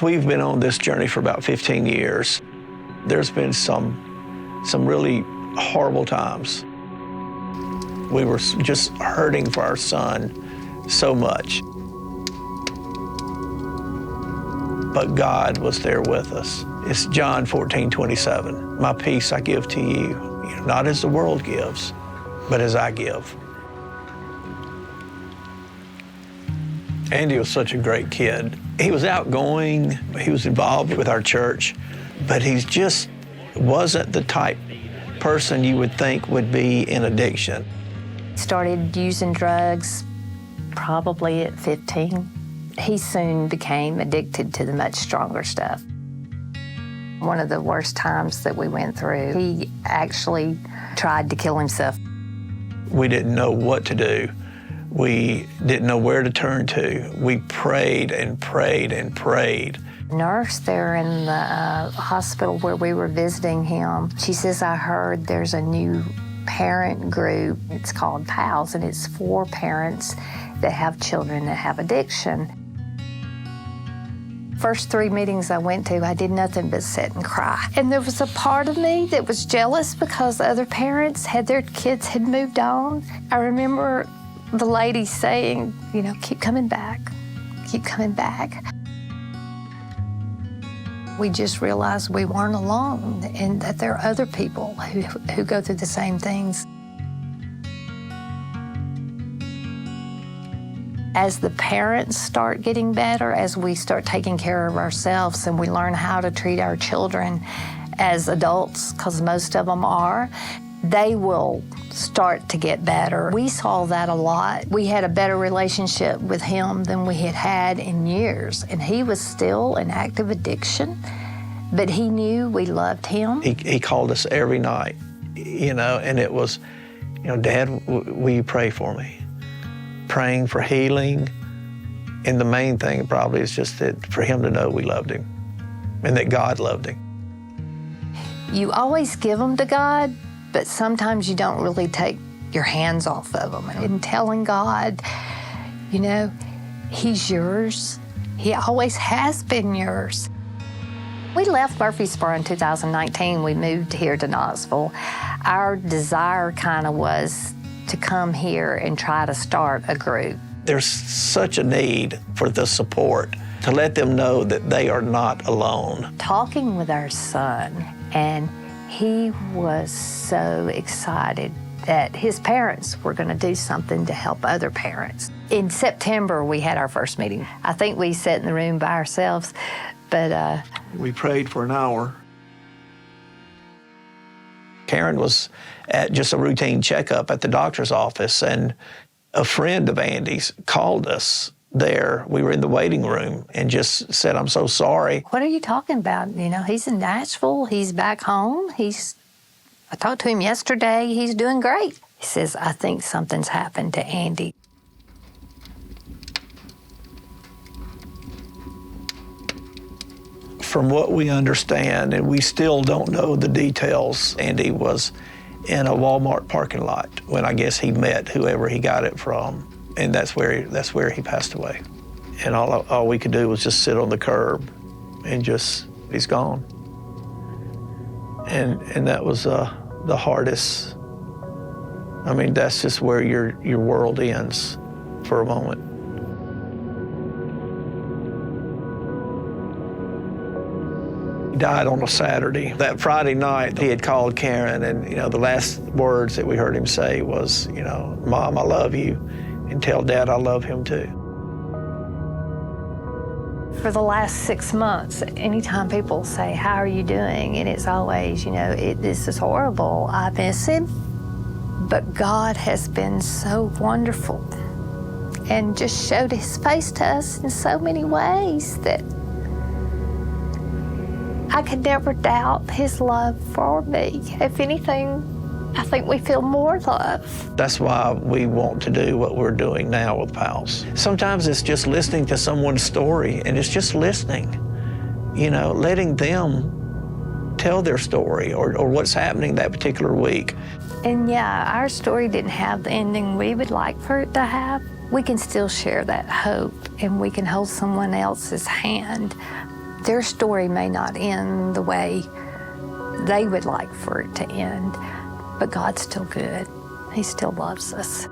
We've been on this journey for about 15 years. There's been some really horrible times. We were just hurting for our son so much. But God was there with us. It's John 14:27. My peace I give to you, not as the world gives, but as I give. Andy was such a great kid. He was outgoing, he was involved with our church, but he just wasn't the type person you would think would be in addiction. Started using drugs probably at 15. He soon became addicted to the much stronger stuff. One of the worst times that we went through, he actually tried to kill himself. We didn't know what to do. We didn't know where to turn to. We prayed and prayed and prayed. Nurse there in the hospital where we were visiting him, she says, I heard there's a new parent group. It's called PALS, and it's for parents that have children that have addiction. First 3 meetings I went to, I did nothing but sit and cry. And there was a part of me that was jealous because other parents their kids had moved on. I remember the lady saying, keep coming back, keep coming back. We just realized we weren't alone and that there are other people who go through the same things. As the parents start getting better, as we start taking care of ourselves and we learn how to treat our children as adults, because most of them are, they will start to get better. We saw that a lot. We had a better relationship with him than we had had in years, and he was still in active addiction, but he knew we loved him. He called us every night, and it was, Dad, will you pray for me? Praying for healing, and the main thing probably is just that for him to know we loved him and that God loved him. You always give them to God, but sometimes you don't really take your hands off of them. And telling God, He's yours. He always has been yours. We left Murfreesboro in 2019. We moved here to Knoxville. Our desire kind of was to come here and try to start a group. There's such a need for the support to let them know that they are not alone. Talking with our son, and he was so excited that his parents were going to do something to help other parents. In September, we had our first meeting. I think we sat in the room by ourselves, but we prayed for an hour. Karen was at just a routine checkup at the doctor's office, and a friend of Andy's called us there. We were in the waiting room and just said, I'm so sorry. What are you talking about? He's in Nashville. He's back home. I talked to him yesterday. He's doing great. He says, I think something's happened to Andy. From what we understand, and we still don't know the details, Andy was in a Walmart parking lot when I guess he met whoever he got it from, and that's where he passed away. And all we could do was just sit on the curb, and he's gone. And that was the hardest. I mean, that's just where your world ends for a moment. He died on a Saturday. That Friday night, he had called Karen, and the last words that we heard him say was, Mom, I love you, and tell Dad I love him too. For the last 6 months, anytime people say, how are you doing? And it's always, this is horrible, I miss him. But God has been so wonderful and just showed his face to us in so many ways that I could never doubt his love for me. If anything, I think we feel more love. That's why we want to do what we're doing now with PALS. Sometimes it's just listening to someone's story, and it's just listening, letting them tell their story or what's happening that particular week. And yeah, our story didn't have the ending we would like for it to have. We can still share that hope, and we can hold someone else's hand. Their story may not end the way they would like for it to end, but God's still good. He still loves us.